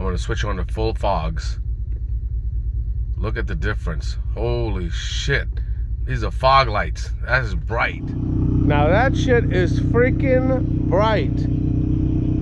I'm gonna switch on to full fogs. Look at the difference. Holy shit. These are fog lights. That is bright. Now that shit is freaking bright.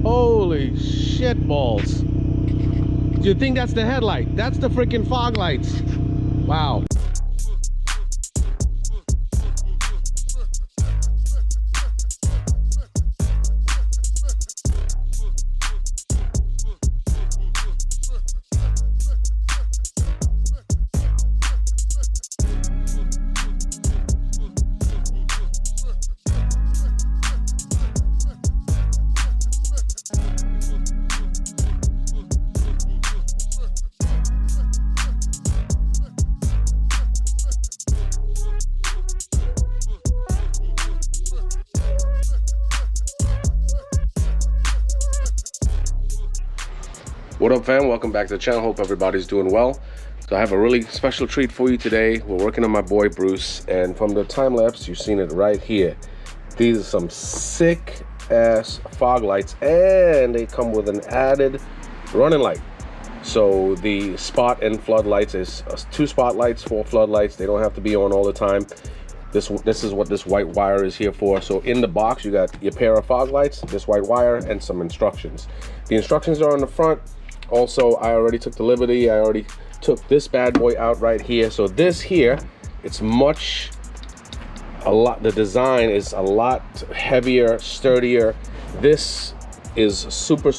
Holy shit balls. Do you think that's the headlight? That's the freaking fog lights. Wow. What up, fam? Welcome back to the channel. Hope everybody's doing well. So I have a really special treat for you today. We're working on my boy Bruce, and from the time lapse, you've seen it right here. These are some sick ass fog lights, and they come with an added running light. So the spot and floodlights is 2 spotlights, 4 floodlights. They don't have to be on all the time. This is what this white wire is here for. So in the box, you got your pair of fog lights, this white wire, and some instructions. The instructions are on the front. Also, I already took the liberty. I already took this bad boy out right here. So this here, it's the design is a lot heavier, sturdier. This is super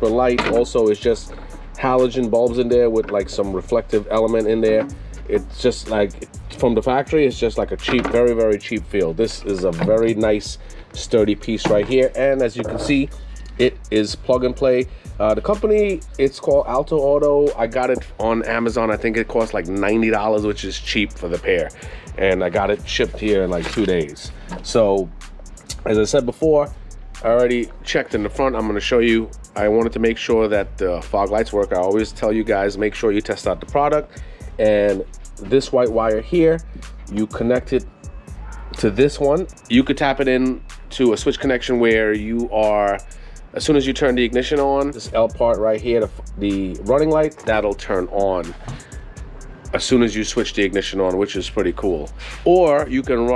light. Also, it's just halogen bulbs in there with like some reflective element in there. It's just like, from the factory, it's just like a cheap, very cheap feel. This is a very nice, sturdy piece right here. And as you can see, it is plug and play. The company, it's called Alto Auto. I got it on Amazon. I think it cost like $90, which is cheap for the pair. And I got it shipped here in like 2 days. So, as I said before, I already checked in the front. I'm going to show you. I wanted to make sure that the fog lights work. I always tell you guys, make sure you test out the product. And this white wire here, you connect it to this one. You could tap it in to a switch connection where you are, as soon as you turn the ignition on, this L part right here, the running light, that'll turn on as soon as you switch the ignition on, which is pretty cool. Or you can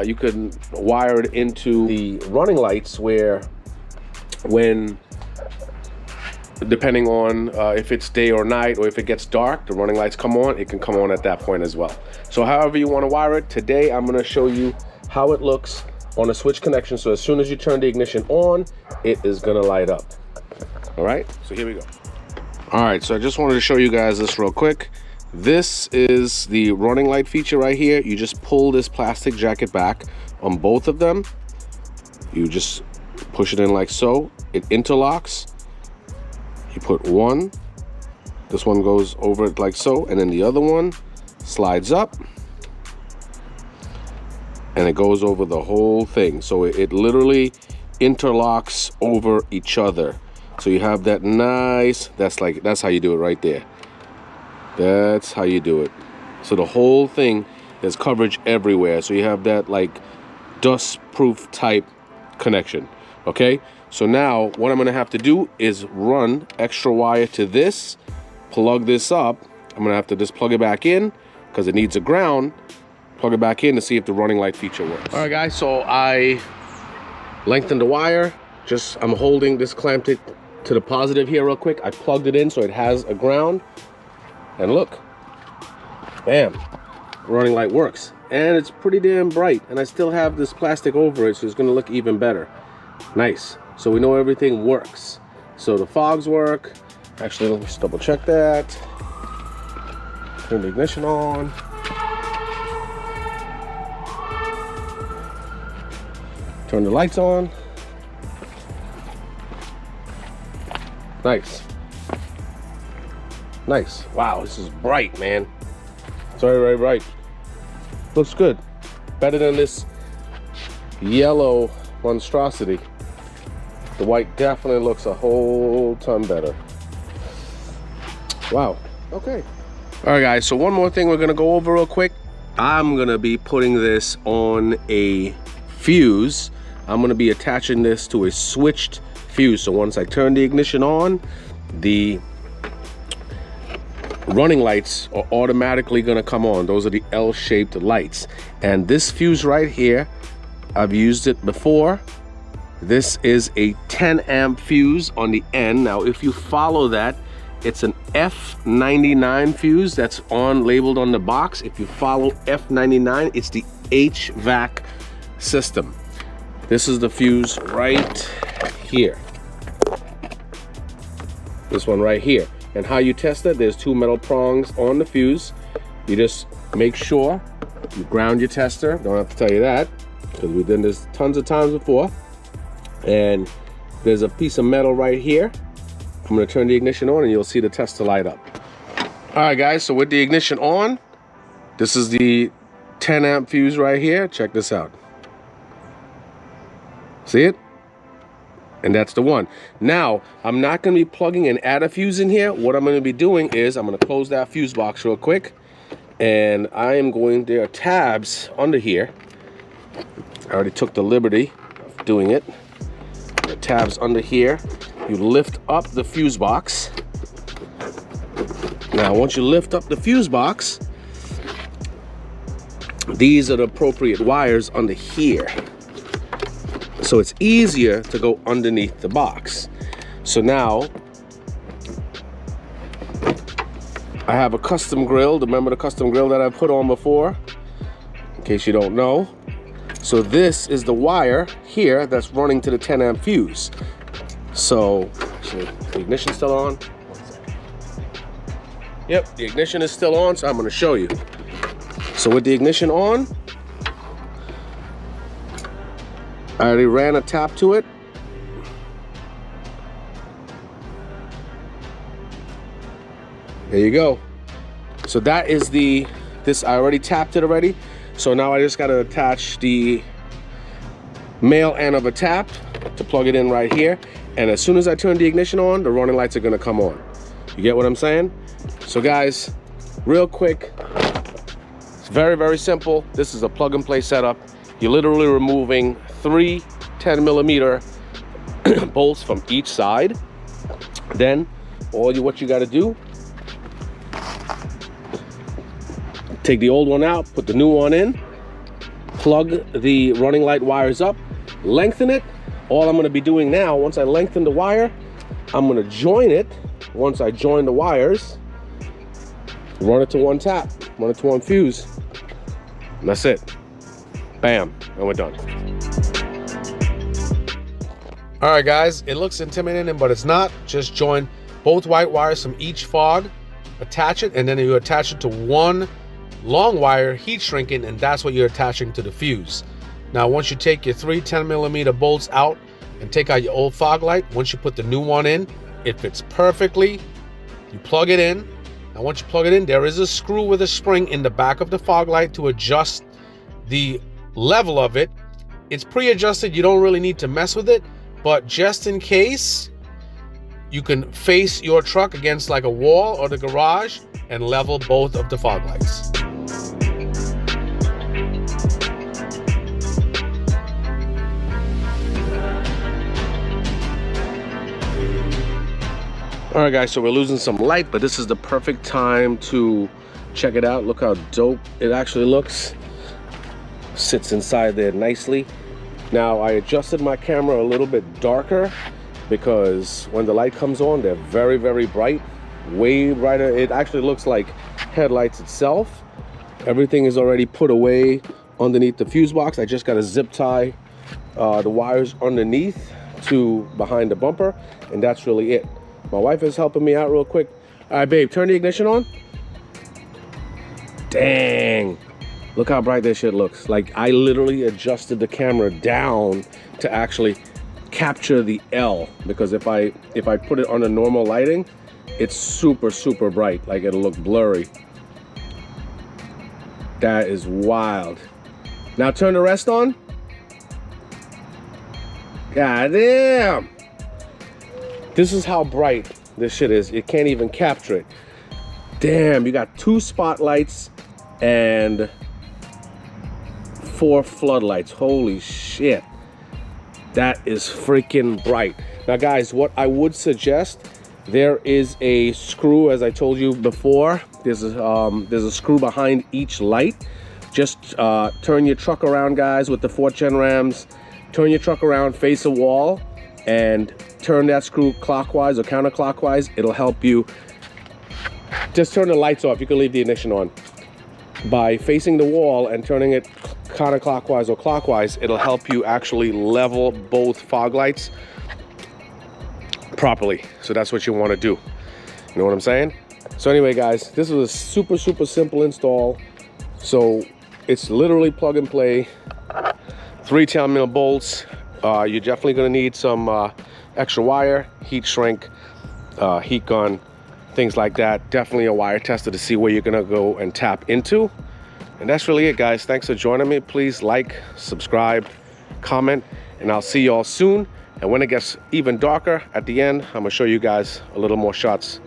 you can wire it into the running lights where, when, depending on if it's day or night, or if it gets dark, the running lights come on, it can come on at that point as well. So however you want to wire it, today I'm going to show you how it looks on a switch connection. So as soon as you turn the ignition on, it is gonna light up. All right, so here we go. All right, so I just wanted to show you guys this real quick. This is the running light feature right here. You just pull this plastic jacket back on both of them. You just push it in like so. It interlocks. You put one. This one goes over it like so, and then the other one slides up. And it goes over the whole thing. So it literally interlocks over each other. So you have that nice, that's how you do it right there. That's how you do it. So the whole thing, there's coverage everywhere. So you have that like dust proof type connection. Okay, so now what I'm gonna have to do is run extra wire to this, plug this up. I'm gonna have to just plug it back in because it needs a ground. Plug it back in to see if the running light feature works. All right, guys, so I lengthened the wire. I'm holding this, clamped it to the positive here real quick. I plugged it in so it has a ground. And look, bam, the running light works. And it's pretty damn bright. And I still have this plastic over it, so it's gonna look even better. Nice, so we know everything works. So the fogs work. Actually, let me just double check that. Turn the ignition on. Turn the lights on. Nice. Nice. Wow, this is bright, man. It's very bright. Looks good. Better than this yellow monstrosity. The white definitely looks a whole ton better. Wow. Okay. All right, guys. So one more thing we're gonna go over real quick. I'm gonna be putting this on a fuse. I'm going to be attaching this to a switched fuse. So once I turn the ignition on, the running lights are automatically gonna come on. Those are the L-shaped lights. And this fuse right here, I've used it before. This is a 10 amp fuse on the end. Now, if you follow that, it's an F99 fuse that's labeled on the box. If you follow F99, it's the HVAC system. This is the fuse right here. This one right here. And how you test it, there's 2 metal prongs on the fuse. You just make sure you ground your tester. Don't have to tell you that, because we've done this tons of times before. And there's a piece of metal right here. I'm gonna turn the ignition on and you'll see the tester light up. All right, guys, so with the ignition on, this is the 10 amp fuse right here. Check this out. See it? And that's the one. Now, I'm not gonna be plugging an adder fuse in here. What I'm gonna be doing is I'm gonna close that fuse box real quick, and I am going, there are tabs under here. I already took the liberty of doing it. There are tabs under here. You lift up the fuse box. Now, once you lift up the fuse box, these are the appropriate wires under here. So it's easier to go underneath the box. So now, I have a custom grill. Remember the custom grill that I put on before? In case you don't know. So this is the wire here that's running to the 10 amp fuse. So, the ignition's still on. Yep, the ignition is still on, so I'm gonna show you. So with the ignition on, I already ran a tap to it. There you go. So that is this, I already tapped it already. So now I just gotta attach the male end of a tap to plug it in right here. And as soon as I turn the ignition on, the running lights are gonna come on. You get what I'm saying? So guys, real quick, it's very, very simple. This is a plug and play setup. You're literally removing 3 10mm bolts from each side. Then what you gotta do, take the old one out, put the new one in, plug the running light wires up, lengthen it. All I'm gonna be doing now, once I lengthen the wire, I'm gonna join it. Once I join the wires, run it to one tap, run it to one fuse, and that's it. Bam, and we're done. All right, guys, it looks intimidating, but it's not. Just join both white wires from each fog, attach it, and then you attach it to one long wire, heat shrinking, and that's what you're attaching to the fuse. Now, once you take your 3 10mm bolts out and take out your old fog light, once you put the new one in, it fits perfectly. You plug it in. Now, once you plug it in, there is a screw with a spring in the back of the fog light to adjust the level of it. It's pre-adjusted. You don't really need to mess with it, but just in case, you can face your truck against like a wall or the garage and level both of the fog lights. All right, guys, so we're losing some light, but this is the perfect time to check it out. Look how dope it actually looks. Sits inside there nicely. Now, I adjusted my camera a little bit darker because when the light comes on, they're very, very bright, way brighter. It actually looks like headlights itself. Everything is already put away underneath the fuse box. I just got to zip tie the wires underneath to behind the bumper, and that's really it. My wife is helping me out real quick. All right, babe, turn the ignition on. Dang. Look how bright this shit looks. Like, I literally adjusted the camera down to actually capture the L, because if I put it on a normal lighting, it's super, super bright. Like, it'll look blurry. That is wild. Now turn the rest on. God damn. This is how bright this shit is. It can't even capture it. Damn, you got 2 spotlights and 4 floodlights. Holy shit. That is freaking bright. Now guys, what I would suggest There is a screw, as I told you before. There's a screw behind each light. Just turn your truck around, guys, with the 4th gen Rams. Turn your truck around, face a wall, and turn that screw clockwise or counterclockwise. It'll help you. Just turn the lights off. You can leave the ignition on. By facing the wall and turning it counterclockwise or clockwise, it'll help you actually level both fog lights properly. So that's what you want to do. You know what I'm saying? So anyway, guys, this is a super simple install. So it's literally plug and play. 3 10mm bolts. You're definitely going to need some extra wire, heat shrink, heat gun, things like that. Definitely a wire tester to see where you're going to go and tap into. And that's really it, guys. Thanks for joining me. Please like, subscribe, comment, and I'll see y'all soon. And when it gets even darker at the end, I'm gonna show you guys a little more shots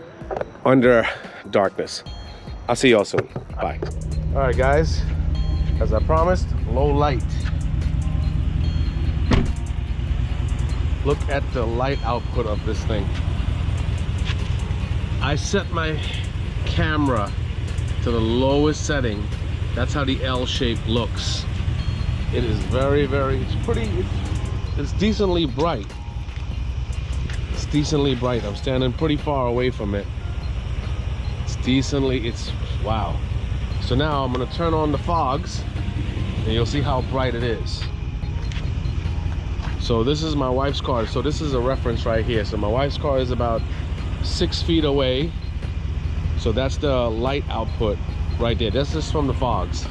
under darkness. I'll see y'all soon. Bye. All right, guys, as I promised, low light. Look at the light output of this thing. I set my camera to the lowest setting. That's how the L shape looks. It is it's decently bright. It's decently bright. I'm standing pretty far away from it. Wow. So now I'm gonna turn on the fogs and you'll see how bright it is. So this is my wife's car. So this is a reference right here. So my wife's car is about 6 feet away. So that's the light output right there. This is from the fogs.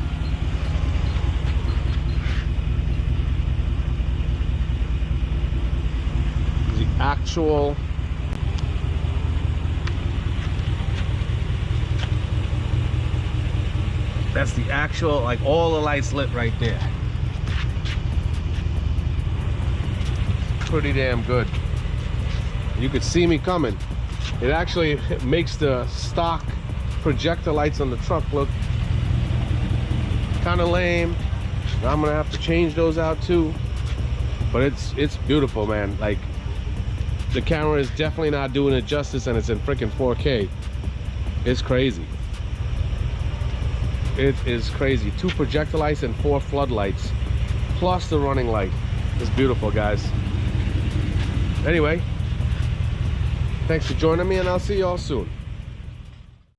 The actual like all the lights lit right there. Pretty damn good. You could see me coming. It actually makes the stock projector lights on the truck look kind of lame. I'm gonna have to change those out too, but it's beautiful, man. Like, the camera is definitely not doing it justice, and it's in freaking 4K. It's crazy. It is crazy. 2 projector lights and 4 floodlights plus the running light. It's beautiful, guys. Anyway, thanks for joining me, and I'll see y'all soon.